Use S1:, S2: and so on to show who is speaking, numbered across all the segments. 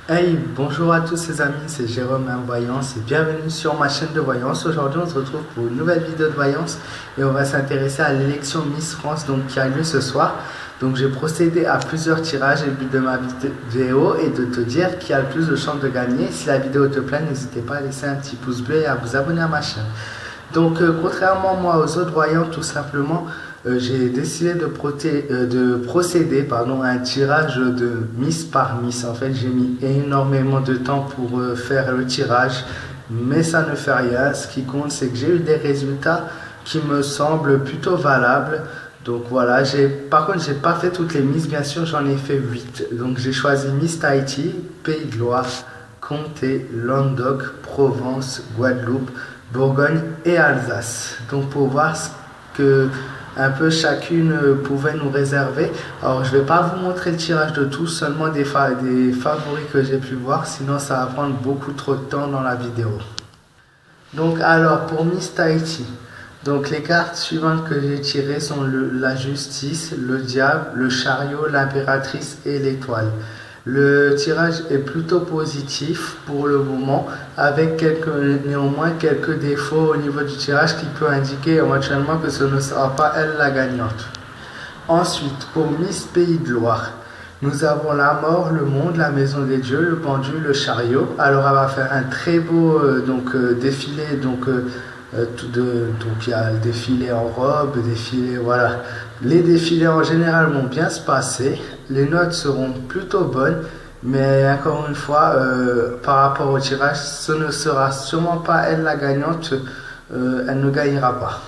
S1: Hey, bonjour à tous les amis, c'est Jérôme Voyance et bienvenue sur ma chaîne de voyance. Aujourd'hui on se retrouve pour une nouvelle vidéo de voyance et on va s'intéresser à l'élection Miss France qui a lieu ce soir. Donc j'ai procédé à plusieurs tirages et le but de ma vidéo est de te dire qui a le plus de chances de gagner. Si la vidéo te plaît, n'hésitez pas à laisser un petit pouce bleu et à vous abonner à ma chaîne. Donc contrairement moi aux autres voyants, tout simplement, j'ai décidé de procéder à un tirage de Miss par Miss. En fait, j'ai mis énormément de temps pour faire le tirage, mais ça ne fait rien. Ce qui compte, c'est que j'ai eu des résultats qui me semblent plutôt valables. Donc voilà, par contre, j'ai pas fait toutes les Miss, bien sûr, j'en ai fait 8. Donc j'ai choisi Miss Tahiti, Pays de Loire, Comté, Languedoc, Provence, Guadeloupe, Bourgogne et Alsace. Donc pour voir ce que un peu chacune pouvait nous réserver. Alors je vais pas vous montrer le tirage de tous, seulement des favoris que j'ai pu voir, sinon ça va prendre beaucoup trop de temps dans la vidéo. Donc alors pour Miss Tahiti, donc les cartes suivantes que j'ai tirées sont la justice, le diable, le chariot, l'impératrice et l'étoile. Le tirage est plutôt positif pour le moment, avec néanmoins quelques défauts au niveau du tirage qui peut indiquer éventuellement que ce ne sera pas elle la gagnante. Ensuite, pour Miss Pays de Loire, nous avons la mort, le monde, la maison des dieux, le pendule, le chariot. Alors elle va faire un très beau défilé, donc il y a le défilé en robe, défilé, voilà. Les défilés en général vont bien se passer, les notes seront plutôt bonnes, mais encore une fois, par rapport au tirage, ce ne sera sûrement pas elle la gagnante, elle ne gagnera pas.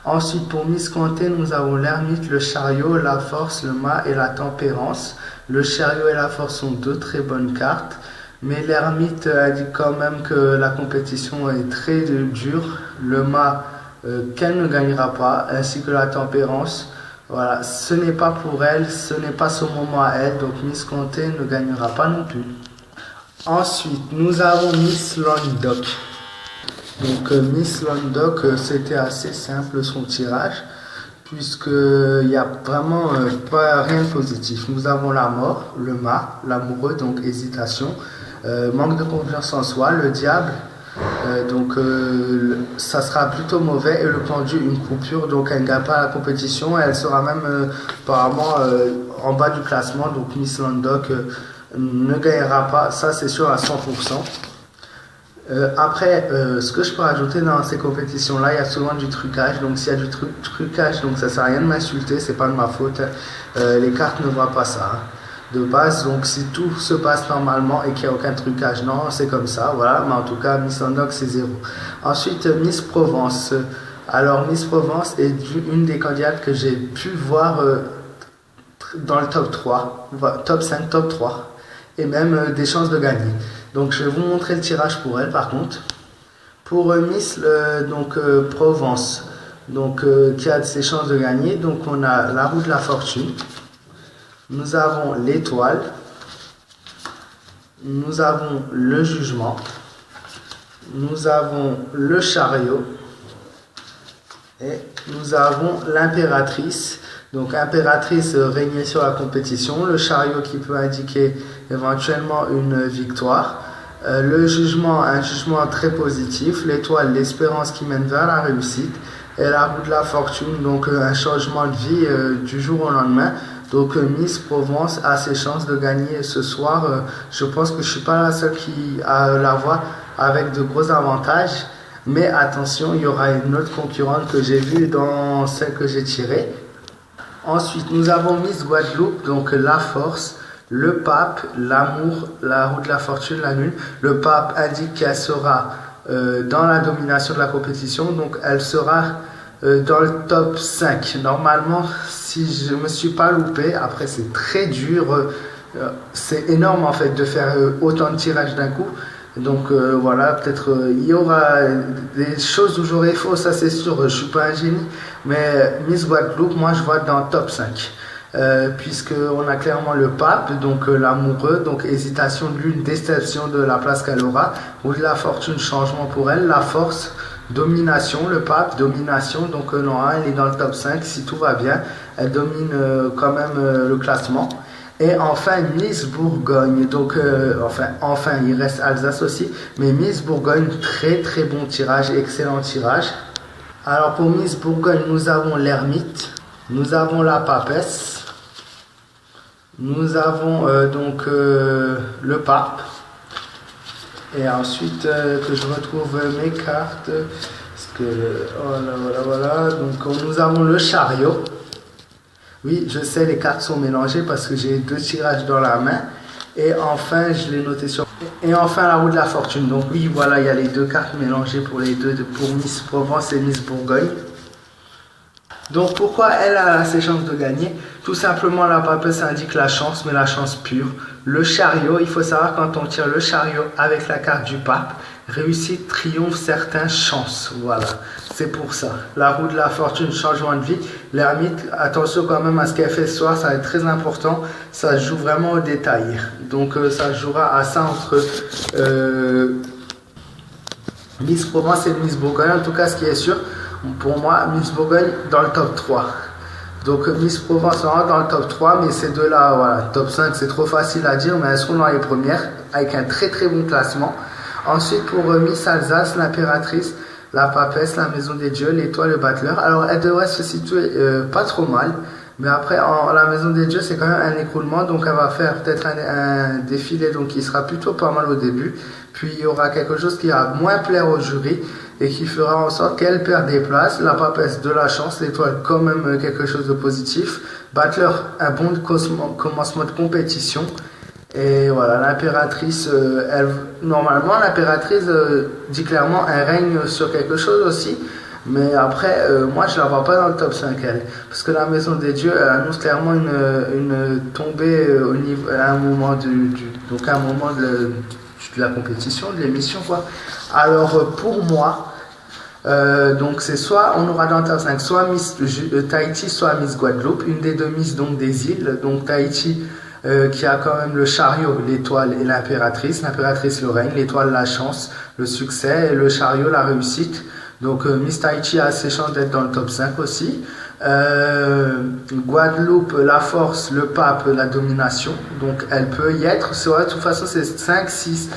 S1: Ensuite, pour Miss Comté, nous avons l'ermite, le chariot, la force, le mât et la tempérance. Le chariot et la force sont deux très bonnes cartes, mais l'ermite indique quand même que la compétition est très dure. Le mât, qu'elle ne gagnera pas, ainsi que la tempérance. Voilà, ce n'est pas pour elle, ce n'est pas son moment à elle, donc Miss Comté ne gagnera pas non plus. Ensuite, nous avons Miss Languedoc. Donc Miss Languedoc, c'était assez simple son tirage, puisqu'il n'y a vraiment pas rien de positif. Nous avons la mort, le mât, l'amoureux, donc hésitation, manque de confiance en soi, le diable, ça sera plutôt mauvais, et le pendu, une coupure, donc elle ne gagne pas la compétition, elle sera même apparemment en bas du classement, donc Miss Languedoc ne gagnera pas, ça c'est sûr à 100%. Après, ce que je peux rajouter dans ces compétitions-là, il y a souvent du trucage. Donc s'il y a du trucage, donc ça sert à rien de m'insulter, c'est pas de ma faute. Les cartes ne voient pas ça, hein, de base. Donc si tout se passe normalement et qu'il n'y a aucun trucage, non, c'est comme ça, voilà. Mais en tout cas, Miss Languedoc, c'est 0. Ensuite, Miss Provence. Alors Miss Provence est une des candidates que j'ai pu voir dans le top 3, top 5, top 3, et même des chances de gagner. Donc je vais vous montrer le tirage pour elle par contre. Pour Miss Provence, qui a ses chances de gagner, donc on a la roue de la fortune, nous avons l'étoile, nous avons le jugement, nous avons le chariot et nous avons l'impératrice. Donc impératrice régner sur la compétition, le chariot qui peut indiquer éventuellement une victoire, le jugement, un jugement très positif, l'étoile, l'espérance qui mène vers la réussite, et la roue de la fortune, donc un changement de vie du jour au lendemain. Donc Miss Provence a ses chances de gagner ce soir. Je pense que je ne suis pas la seule qui a la voix avec de gros avantages. Mais attention, il y aura une autre concurrente que j'ai vue dans celle que j'ai tirée. Ensuite, nous avons Miss Guadeloupe, donc la force, le pape, l'amour, la roue de la fortune, la lune. Le pape indique qu'elle sera dans la domination de la compétition, donc elle sera dans le top 5. Normalement, si je ne me suis pas loupé, après c'est très dur, c'est énorme en fait de faire autant de tirages d'un coup. Donc voilà, peut-être il y aura des choses où j'aurai faux, ça c'est sûr, je ne suis pas un génie. Mais Miss Guadeloupe, moi je vois dans le top 5. Puisqu'on a clairement le pape, donc l'amoureux, donc hésitation de lune, déception de la place qu'elle aura, ou de la fortune, changement pour elle, la force, domination, le pape, domination, donc non, elle est dans le top 5, si tout va bien, elle domine quand même le classement. Et enfin, Miss Bourgogne. Donc, enfin, il reste Alsace aussi. Mais Miss Bourgogne, très très bon tirage, excellent tirage. Alors, pour Miss Bourgogne, nous avons l'ermite, nous avons la papesse, nous avons le pape. Et ensuite, que je retrouve mes cartes. Parce que, voilà. Donc, nous avons le chariot. Oui, je sais, les cartes sont mélangées parce que j'ai 2 tirages dans la main. Et enfin, je l'ai noté sur... Et enfin, la roue de la fortune. Donc oui, voilà, il y a les 2 cartes mélangées pour les deux, pour Miss Provence et Miss Bourgogne. Donc pourquoi elle a ses chances de gagner? Tout simplement, la papesse indique la chance, mais la chance pure. Le chariot, il faut savoir, quand on tire le chariot avec la carte du pape, réussite, triomphe, certaines chances. Voilà, c'est pour ça. La roue de la fortune, changement de vie. L'ermite, attention quand même à ce qu'elle fait ce soir, ça va être très important. Ça se joue vraiment au détail. Donc ça se jouera à ça entre Miss Provence et Miss Bourgogne. En tout cas, ce qui est sûr, pour moi, Miss Bourgogne dans le top 3. Donc Miss Provence dans le top 3, mais ces deux-là, voilà, top 5, c'est trop facile à dire, mais elles seront dans les premières, avec un très très bon classement. Ensuite, pour Miss Alsace, l'impératrice, la papesse, la maison des dieux, l'étoile, le battleur. Alors, elle devrait se situer pas trop mal, mais après, la maison des dieux, c'est quand même un écroulement, donc elle va faire peut-être un défilé, donc qui sera plutôt pas mal au début. Puis, il y aura quelque chose qui va moins plaire au jury et qui fera en sorte qu'elle perd des places. La papesse, de la chance, l'étoile, quand même quelque chose de positif. Battleur, un bon commencement de compétition. Et voilà, l'impératrice, normalement, l'impératrice dit clairement un règne sur quelque chose aussi. Mais après, moi, je la vois pas dans le top 5, elle. Parce que la maison des dieux annonce clairement une tombée au niveau, à un moment donc à un moment de la compétition, de l'émission, quoi. Alors, pour moi, donc c'est soit on aura dans le top 5 soit Miss Tahiti, soit Miss Guadeloupe, une des 2 Miss donc des îles. Donc Tahiti qui a quand même le chariot, l'étoile et l'impératrice. L'impératrice le règne, l'étoile la chance, le succès, et le chariot la réussite. Donc Miss Tahiti a ses chances d'être dans le top 5 aussi. Guadeloupe, la force, le pape, la domination. Donc elle peut y être. De toute façon, c'est 5, 6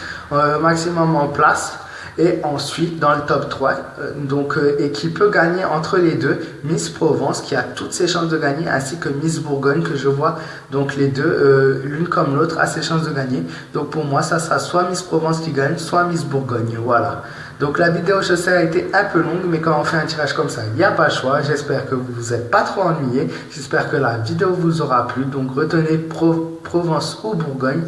S1: maximum en place. Et ensuite, dans le top 3, et qui peut gagner entre les deux, Miss Provence, qui a toutes ses chances de gagner, ainsi que Miss Bourgogne, que je vois, donc les deux, l'une comme l'autre, a ses chances de gagner. Donc pour moi, ça sera soit Miss Provence qui gagne, soit Miss Bourgogne, voilà. Donc la vidéo, je sais, a été un peu longue, mais quand on fait un tirage comme ça, il n'y a pas le choix. J'espère que vous vous êtes pas trop ennuyés. J'espère que la vidéo vous aura plu. Donc retenez Provence ou Bourgogne.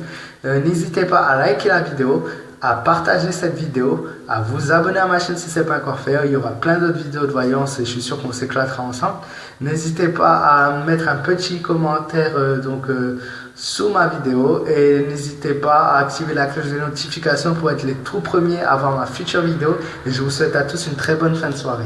S1: N'hésitez pas à liker la vidéo, à partager cette vidéo, à vous abonner à ma chaîne si ce n'est pas encore fait. Il y aura plein d'autres vidéos de voyance et je suis sûr qu'on s'éclatera ensemble. N'hésitez pas à mettre un petit commentaire sous ma vidéo et n'hésitez pas à activer la cloche de notification pour être les tout premiers à voir ma future vidéo. Et je vous souhaite à tous une très bonne fin de soirée.